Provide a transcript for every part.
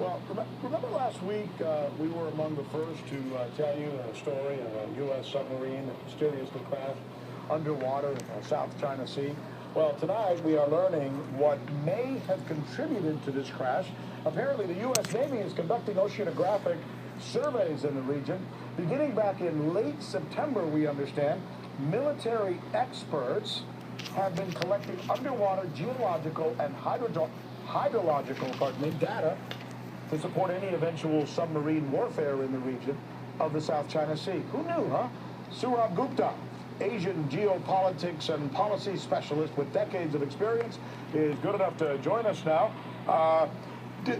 Well, remember last week we were among the first to tell you a story of a U.S. submarine that mysteriously crashed underwater in the South China Sea? Well, tonight we are learning what may have contributed to this crash. Apparently, the U.S. Navy is conducting oceanographic surveys in the region. Beginning back in late September, we understand, military experts have been collecting underwater geological and hydrological data to support any eventual submarine warfare in the region of the South China Sea. Who knew, huh? Surab Gupta, Asian geopolitics and policy specialist with decades of experience, is good enough to join us now.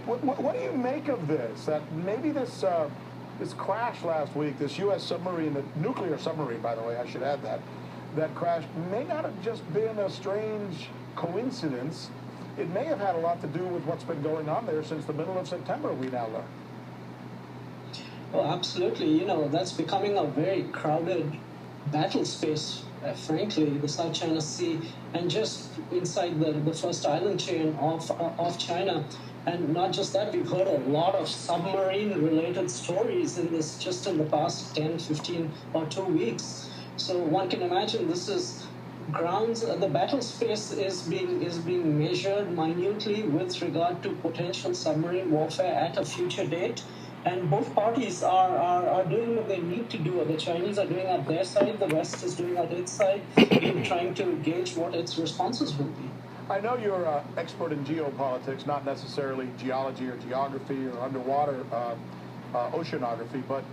What do you make of this? That maybe this crash last week, this U.S. submarine, the nuclear submarine, by the way, I should add that crash may not have just been a strange coincidence. It may have had a lot to do with what's been going on there since the middle of September, we now learn. Well, absolutely. You know, that's becoming a very crowded battle space, frankly, the South China Sea, and just inside the first island chain of China. And not just that, we've heard a lot of submarine-related stories in this just in the past 10, 15, or 2 weeks. So one can imagine this is grounds, the battle space is being measured minutely with regard to potential submarine warfare at a future date. And both parties are doing what they need to do. The Chinese are doing at their side, the West is doing at its side, in trying to gauge what its responses will be. I know you're an expert in geopolitics, not necessarily geology or geography or underwater oceanography, but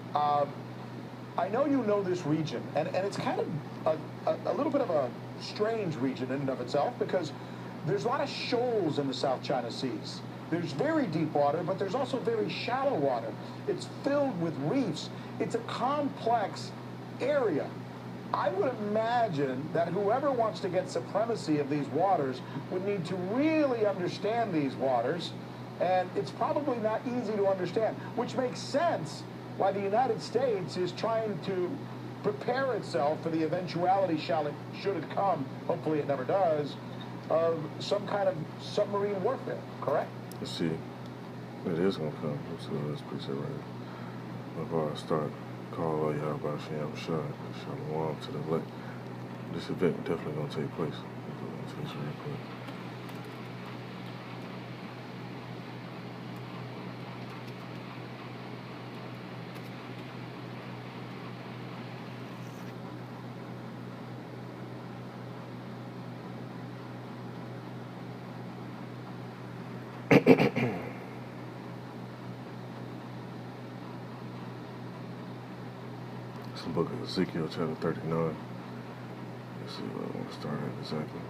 I know you know this region, and it's kind of a little bit of a strange region in and of itself, because there's a lot of shoals in the South China Seas. There's very deep water, but there's also very shallow water. It's filled with reefs. It's a complex area. I would imagine that whoever wants to get supremacy of these waters would need to really understand these waters, and it's probably not easy to understand, which makes sense why the United States is trying to prepare itself for the eventuality, should it come, hopefully it never does, of some kind of submarine warfare, correct? Let's see. It is going to come. So let's preset right. Before I start, call all y'all about Shalom Shalom to the elect. This event definitely going to take place. Let's face real quick. It's the book of Ezekiel, chapter 39. Let's see where I want to start at exactly.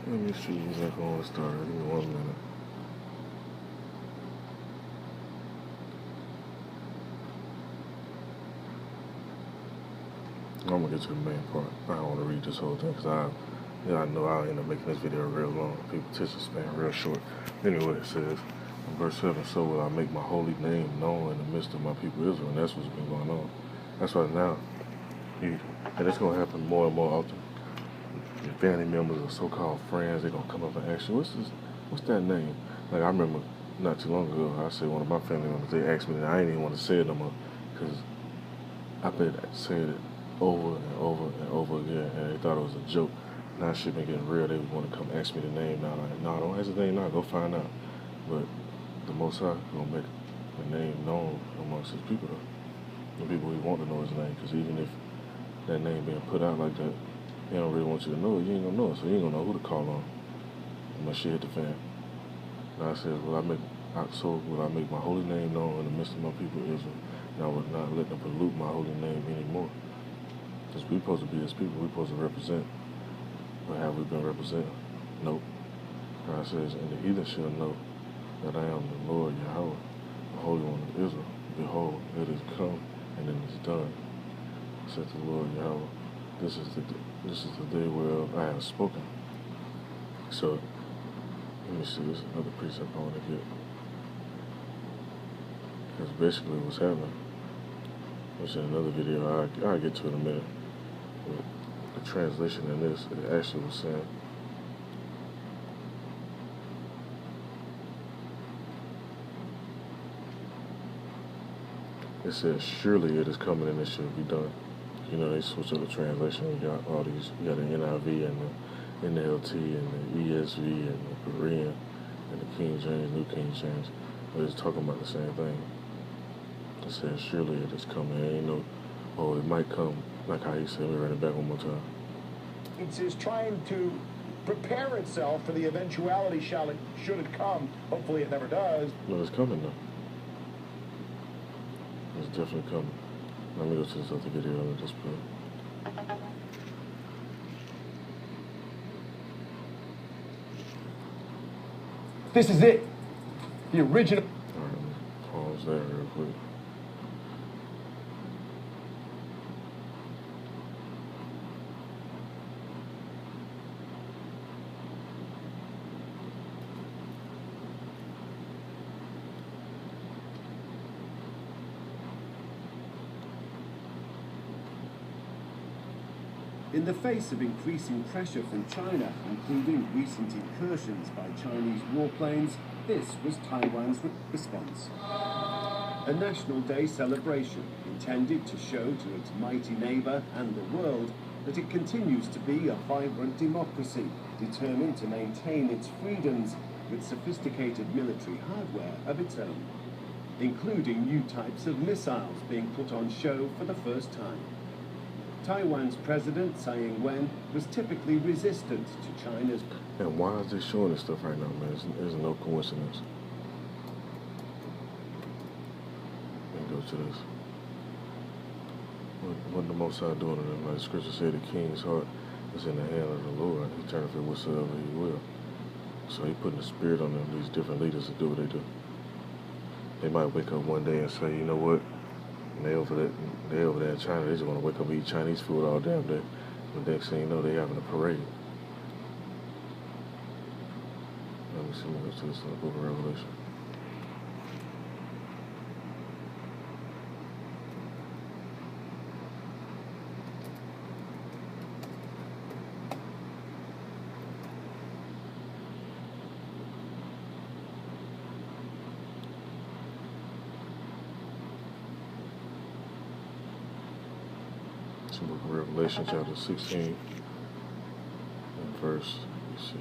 Let me see exactly where I want to start at. Give me 1 minute. I'm going to get to the main part. I don't want to read this whole thing because I know I'll end up making this video real long. People's attention span real short. Anyway, it says, in verse 7, so will I make my holy name known in the midst of my people Israel. And that's what's been going on. That's right now. And it's going to happen more and more often. Your family members or so-called friends, they're going to come up and ask you, what's that name? Like, I remember not too long ago, I said one of my family members, they asked me, and I didn't even want to say it no more because I've been saying it over and over and over again, and they thought it was a joke. Now shit been getting real. They want to come ask me the name now. Like, no, don't ask the name now. Go find out. But the Most High gonna make the name known amongst his people, though. The people who want to know his name, because even if that name being put out like that, they don't really want you to know it. You ain't gonna know it, so you ain't gonna know who to call on unless shit hit the fan. Now I said, will I make my holy name known in the midst of my people Israel, and I would not let them pollute my holy name anymore. Because we're supposed to be his people, we're supposed to represent. But have we been representing? Nope. God says, and the heathen shall know that I am the Lord Yahweh, the Holy One of Israel. Behold, it is come, and it is done, said the Lord Yahweh. This is the day whereof I have spoken. So, let me see, this is another precept I want to get. Because basically what's happening, which in another video, I'll get to in a minute. But the translation in this, it actually was saying, it says, surely it is coming and it shall be done. You know, they switch up the translation. You got all these, you got the NIV and the NLT and the ESV and the Korean and the King James, New King James. But it's talking about the same thing. It says, surely it is coming. It ain't no, oh, it might come, like how he said. Let me run it back one more time. It is trying to prepare itself for the eventuality should it come. Hopefully it never does. No, it's coming though. It's definitely coming. Let me go to this other video on the display. This is it. The original. Alright, let me pause there real quick. In the face of increasing pressure from China, including recent incursions by Chinese warplanes, this was Taiwan's response. A National Day celebration intended to show to its mighty neighbor and the world that it continues to be a vibrant democracy, determined to maintain its freedoms with sophisticated military hardware of its own, including new types of missiles being put on show for the first time. Taiwan's president, Tsai Ing-wen, was typically resistant to China's... And why is they showing this stuff right now, man? There's no coincidence. Let me go to this. What the Most High doing to them? Like the scripture said, the king's heart is in the hand of the Lord. He turneth it whatsoever he will. So he putting the spirit on them, these different leaders to do what they do. They might wake up one day and say, you know what? And they over there in China, they just want to wake up and eat Chinese food all damn day. But next thing you know, they having a parade. Let me see, let me go to this book of Revelation. Book of Revelation, chapter 16, and verse, let's see.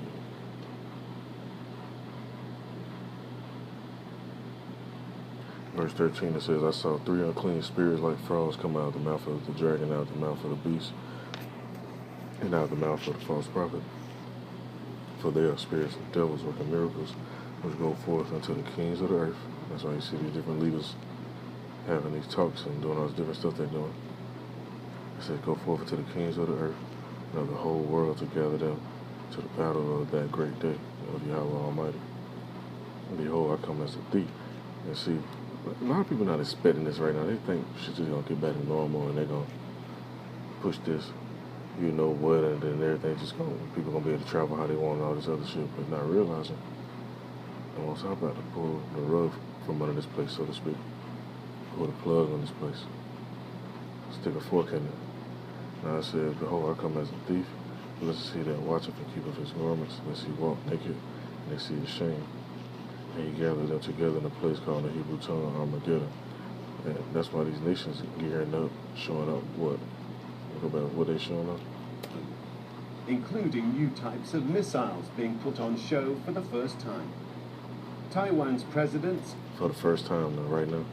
Verse 13, it says, I saw 3 unclean spirits like frogs come out of the mouth of the dragon, out of the mouth of the beast, and out of the mouth of the false prophet. For they are spirits of devils working miracles, which go forth unto the kings of the earth. That's why you see these different leaders having these talks and doing all this different stuff they're doing. It says, go forth to the kings of the earth and of the whole world to gather them to the battle of that great day of Yahweh Almighty. And behold, I come as a thief. And see, a lot of people not expecting this right now. They think shit's just going to get back to normal and they're going to push this, you know what, and then everything just going, people going to be able to travel how they want and all this other shit, but not realizing. And once I'm about to pull the rug from under this place, so to speak, pull the plug on this place, stick a fork in it. Now it says, behold, I come as a thief. Blessed is he that watcheth and keepeth his garments, lest he walk naked, and they see his shame. And he gathered them together in a place called the Hebrew tongue Armageddon. And that's why these nations are gearing up, showing up what? Look about what they showing up. Including new types of missiles being put on show for the first time. Taiwan's president, for the first time now, right now,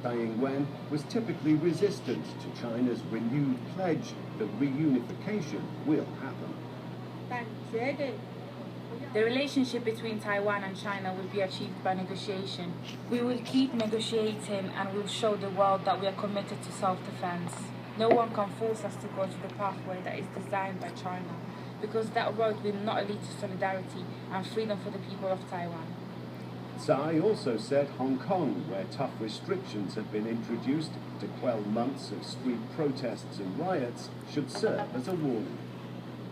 Tsai Ing-wen, was typically resistant to China's renewed pledge that reunification will happen. The relationship between Taiwan and China will be achieved by negotiation. We will keep negotiating and will show the world that we are committed to self-defense. No one can force us to go to the pathway that is designed by China, because that road will not lead to solidarity and freedom for the people of Taiwan. Tsai also said Hong Kong, where tough restrictions had been introduced to quell months of street protests and riots, should serve as a warning.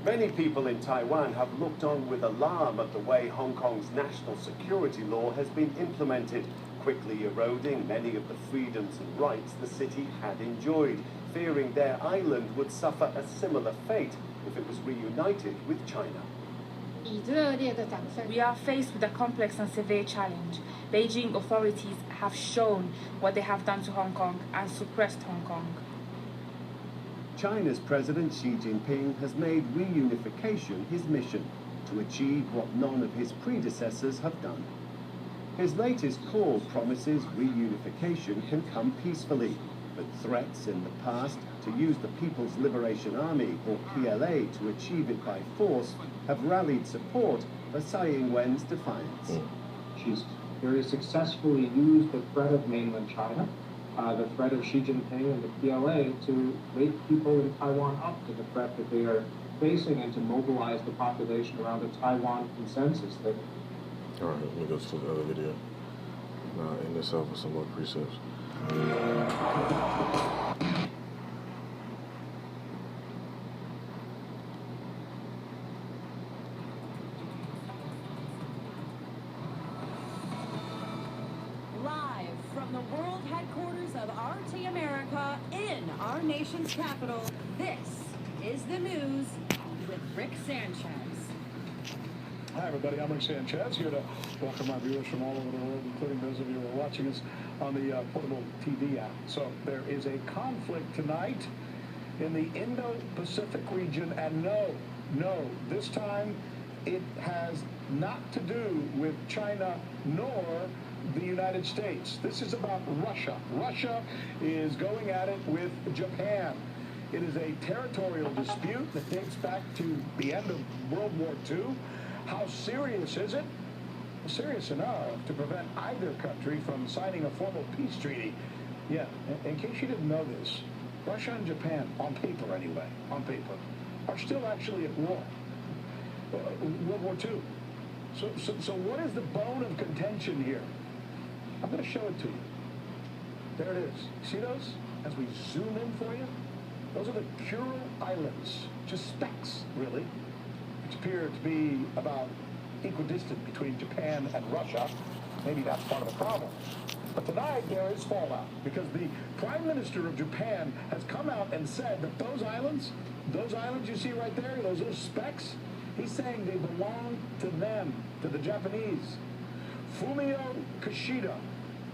Many people in Taiwan have looked on with alarm at the way Hong Kong's national security law has been implemented, quickly eroding many of the freedoms and rights the city had enjoyed, fearing their island would suffer a similar fate if it was reunited with China. 以热烈的掌声。 We are faced with a complex and severe challenge. Beijing authorities have shown what they have done to Hong Kong and suppressed Hong Kong. China's President Xi Jinping has made reunification his mission to achieve what none of his predecessors have done. His latest call promises reunification can come peacefully, but threats in the past to use the People's Liberation Army, or PLA, to achieve it by force have rallied support for Tsai Ing-wen's defiance. She's very successfully used the threat of mainland China, the threat of Xi Jinping and the PLA, to wake people in Taiwan up to the threat that they are facing and to mobilize the population around a Taiwan consensus. All right, let me go to the other video. Now, end this off with some more precepts. Live from the world headquarters of RT America in our nation's capital, this is the news with Rick Sanchez. Hi, everybody. I'm Rick Sanchez, here to welcome my viewers from all over the world, including those of you who are watching us on the portable TV app. So there is a conflict tonight in the Indo-Pacific region, and no, this time it has not to do with China nor the United States. This is about Russia. Russia is going at it with Japan. It is a territorial dispute that dates back to the end of World War II. How serious is it? Well, serious enough to prevent either country from signing a formal peace treaty. Yeah, in case you didn't know this, Russia and Japan, on paper anyway, on paper, are still actually at war. World War II. So what is the bone of contention here? I'm going to show it to you. There it is. See those? As we zoom in for you, those are the Kuril Islands. Just specks, really, which appear to be about equidistant between Japan and Russia. Maybe that's part of the problem. But tonight there is fallout because the Prime Minister of Japan has come out and said that those islands you see right there, those little specks, he's saying they belong to them, to the Japanese. Fumio Kishida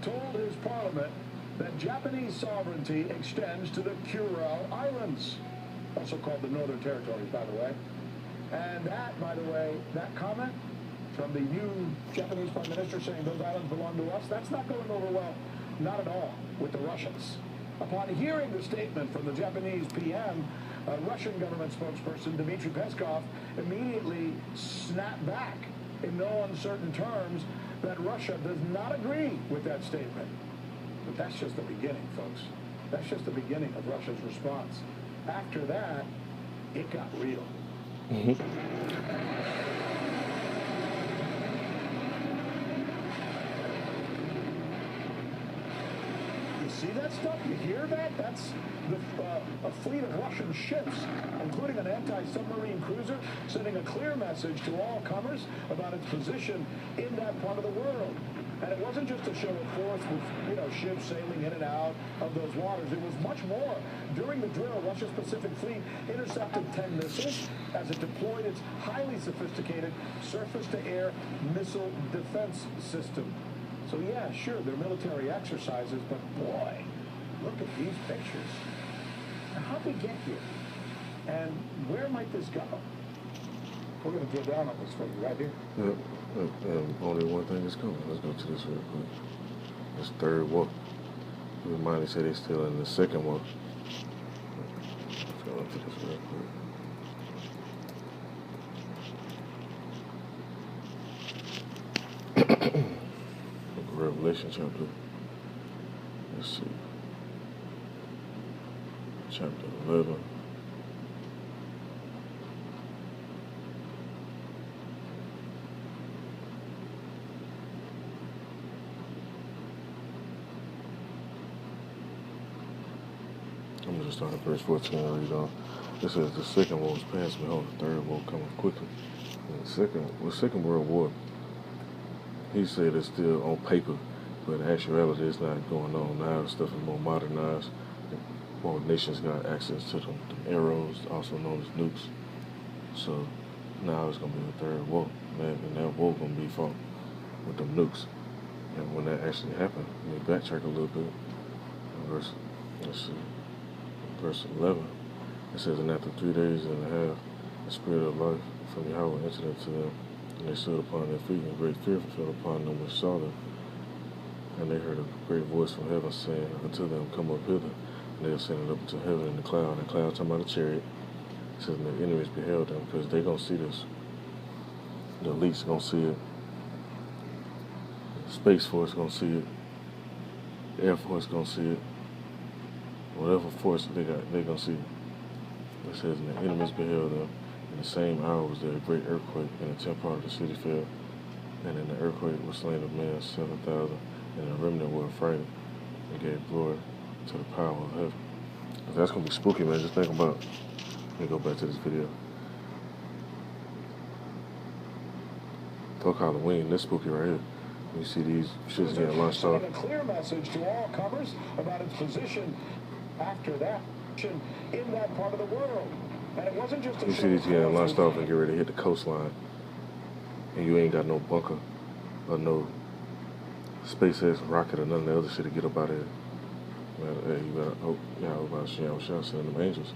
told his parliament that Japanese sovereignty extends to the Kuril Islands, also called the Northern Territories, by the way. And that, by the way, that comment from the new Japanese Prime Minister saying those islands belong to us, that's not going over well, not at all, with the Russians. Upon hearing the statement from the Japanese PM, Russian government spokesperson Dmitry Peskov immediately snapped back in no uncertain terms that Russia does not agree with that statement. But that's just the beginning, folks. That's just the beginning of Russia's response. After that, it got real. You see that stuff? You hear that? That's a fleet of Russian ships, including an anti-submarine cruiser, sending a clear message to all comers about its position in that part of the world. And it wasn't just a show of force with, ships sailing in and out of those waters. It was much more. During the drill, Russia's Pacific Fleet intercepted 10 missiles as it deployed its highly sophisticated surface-to-air missile defense system. So yeah, sure, they're military exercises, but boy, look at these pictures. Now, how'd we get here? And where might this go? We're going to drill down on this for you right here. Yep. Only one thing is coming. Let's go to this real quick. This third war. Remind say they're still in the second war. Let's go into this real quick. Revelation chapter. Let's see. Chapter 11. I'm going to start at verse 14 and read on. It says, the second war was past me, the third war coming quickly. And the second World War, he said it's still on paper, but in actuality it's not going on now. Stuff is more modernized. More nations got access to them arrows, also known as nukes. So Now it's gonna be the third war, and that war gonna be fought with them nukes. And when that actually happened, let me backtrack a little bit. Let's see, verse 11. It says, "And after 3 days and a half, the spirit of life from Yahweh entered into them, and they stood upon their feet, and great fear fell upon them which saw them. And they heard a great voice from heaven saying unto them, Come up hither. And they ascended up into heaven in the cloud. And the cloud talking about a chariot. It says, and the enemies beheld them, because they gonna see this. The elites gonna see it. Space Force gonna see it. Air Force gonna see it. Whatever force they got, they gonna see it. It says, and the enemies beheld them. In the same hour was there a great earthquake, and the 10th part of the city fell. And in the earthquake was slain of men 7,000, and the remnant were affrighted, and gave glory to the power of heaven." That's gonna be spooky, man. Just think about. Let me go back to this video. Fuck Halloween, this spooky right here. You see these shits getting launched off. A clear message to all comers about its position after that in that part of the world. And it wasn't just a you see these getting launched off and get ready to hit the coastline. And you ain't got no bunker or no SpaceX rocket or none of the other shit to get up out of here. Man, hey, you better hope y'all about to send them angels.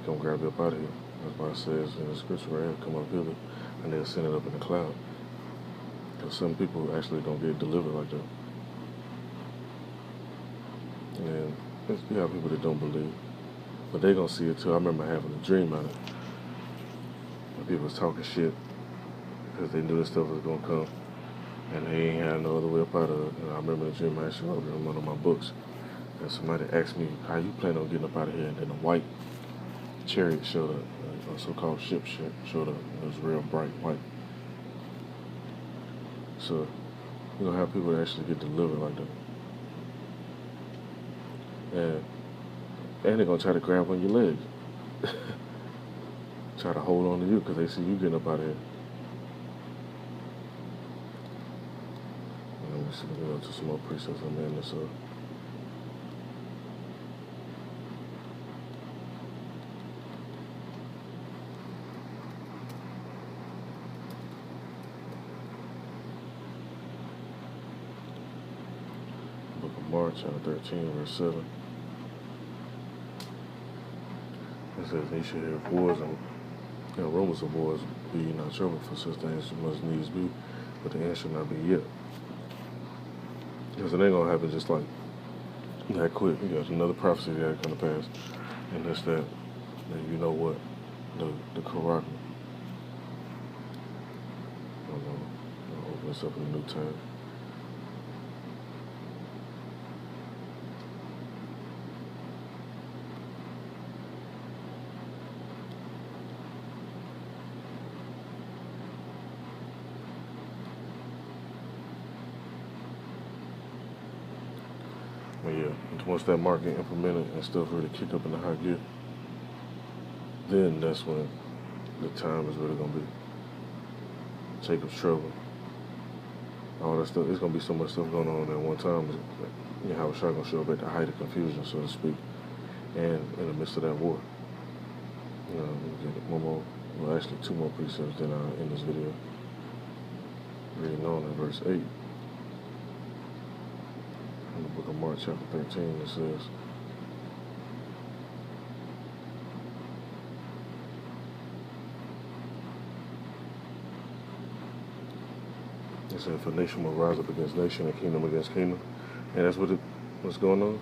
Come grab you up out of here. That's why it says in the scripture right here, come up hither, and they'll send it up in the cloud. Because some people actually don't get delivered like that. And you have people that don't believe. But they gonna see it too. I remember having a dream out of it. And people was talking shit because they knew this stuff was gonna come. And they ain't had no other way up out of it. And I remember the dream I actually wrote in one of my books. And somebody asked me, how you plan on getting up out of here? And then a white chariot showed up, a so-called ship showed up. It was real bright white. So, you're gonna have people that actually get delivered like that. And they're gonna try to grab on your legs. Try to hold on to you because they see you getting up out of here. Let me see, let me go to some more precepts. I'm in this up. Book of Mark, chapter 13, verse 7. It says, "They should hear wars and rumors of wars. Be ye not troubled, for such things must needs be, but the end shall not be yet." Because it ain't gonna happen just like that quick. You got another prophecy that come to pass, and that's that you know what, the Quran. I'll open this up in a new tab. But yeah, once that mark get implemented and stuff really kick up in the high gear, then that's when the time is really gonna be. Jacob's trouble, all that stuff. There's gonna be so much stuff going on at one time. You know, how it's gonna show up at the height of confusion, so to speak, and in the midst of that war. You know, we get one more, well, actually two more precepts than in this video. Reading on in verse 8. In the book of Mark, chapter 13, it says, "For nation will rise up against nation and kingdom against kingdom." And that's what's going on.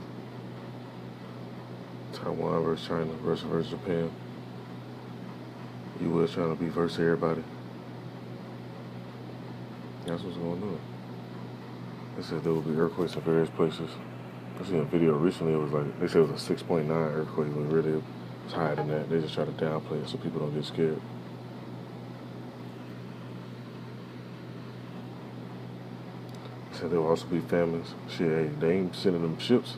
Taiwan versus China versus Japan. U.S. trying to be versus everybody. That's what's going on. They said there will be earthquakes in various places. I seen a video recently, it was like, they said it was a 6.9 earthquake, but really it was higher than that. They just try to downplay it so people don't get scared. They said there will also be famines. Shit, hey, they ain't sending them ships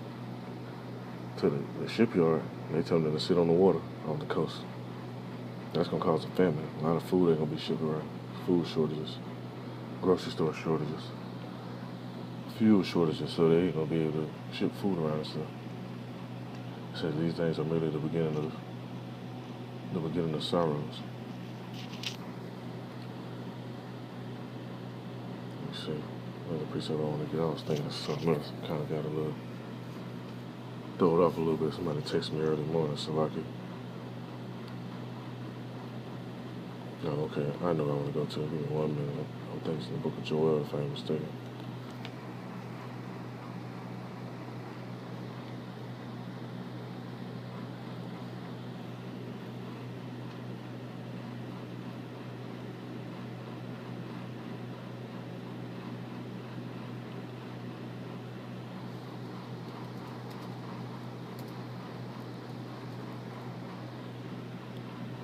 to the shipyard. They tell them to sit on the water off the coast. That's gonna cause a famine. A lot of food ain't gonna be shipped around. Food shortages, grocery store shortages, fuel shortages, so they ain't gonna be able to ship food around and stuff. So these things are merely the beginning of sorrows. me see. Another precept I want to get. I was thinking of something else. Kind of got a little throw it off a little bit. Somebody texted me early morning, so I could. Oh, okay. I know I want to go to. Give me 1 minute. I'm thinking it's in the book of Joel, if I'm mistaken.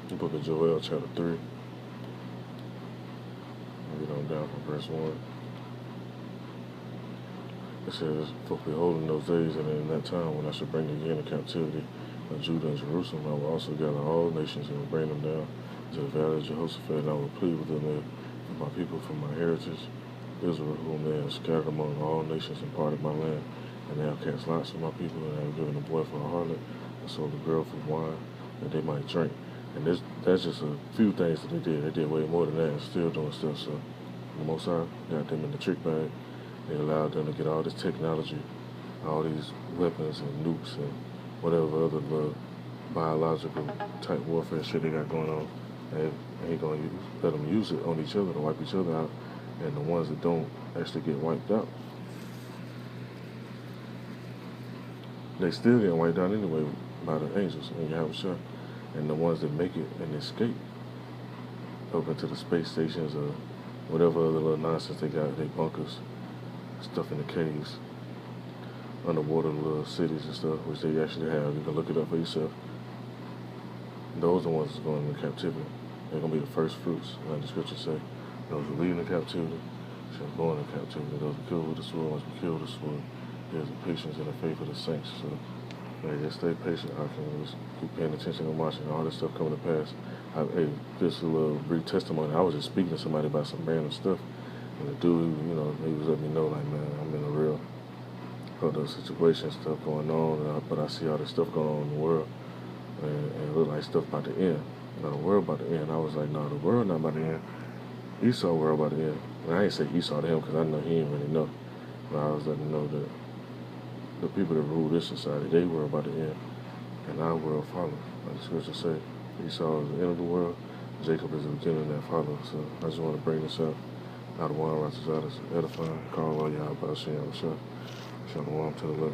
The book of Joel, chapter 3. I'll get on down from verse 1. It says, "For behold, in those days and in that time when I shall bring again the captivity of Judah and Jerusalem, I will also gather all nations and will bring them down to the valley of Jehoshaphat, and I will plead with them there for my people, for my heritage, Israel, whom they have scattered among all nations and parted my land. And they have cast lots for my people, and they have given a boy for a harlot, and sold a girl for wine, that they might drink." And that's just a few things that they did. They did way more than that and still doing stuff. So the Most High got them in the trick bag. They allowed them to get all this technology, all these weapons and nukes and whatever other biological type warfare shit they got going on. And ain't gonna let them use it on each other to wipe each other out. And the ones that don't actually get wiped out, they still get wiped out anyway by the angels when you have a shot. And the ones that make it and escape up into the space stations or whatever other little nonsense they got, they bunkers, stuff in the caves, underwater little cities and stuff, which they actually have. You can look it up for yourself. Those are the ones that's going into captivity. They're going to be the first fruits, like the scriptures say. Those who leave in captivity shall go into captivity. Those who kill with the sword must be killed with the sword. There's the patience and the faith of the saints. So, hey, just stay patient. I can just keep paying attention and watching all this stuff coming to pass. Hey, just a little brief testimony. I was just speaking to somebody about some random stuff. And the dude, you know, he was letting me know, like, man, I'm in a real other situation, stuff going on, but I see all this stuff going on in the world, and it looked like stuff about to end. You know, the world about to end. I was like, no, the world not about to end. Esau world about to end. And I ain't say Esau to him because I know he ain't really know. But I was letting him know that the people that rule this society, they were about to end, and our world follows. Like the scriptures say, Esau is the end of the world, Jacob is the beginning that follows. So I just want to bring this up. Out of one righteous out is edifying. Call all y'all about Shalom to the Lord.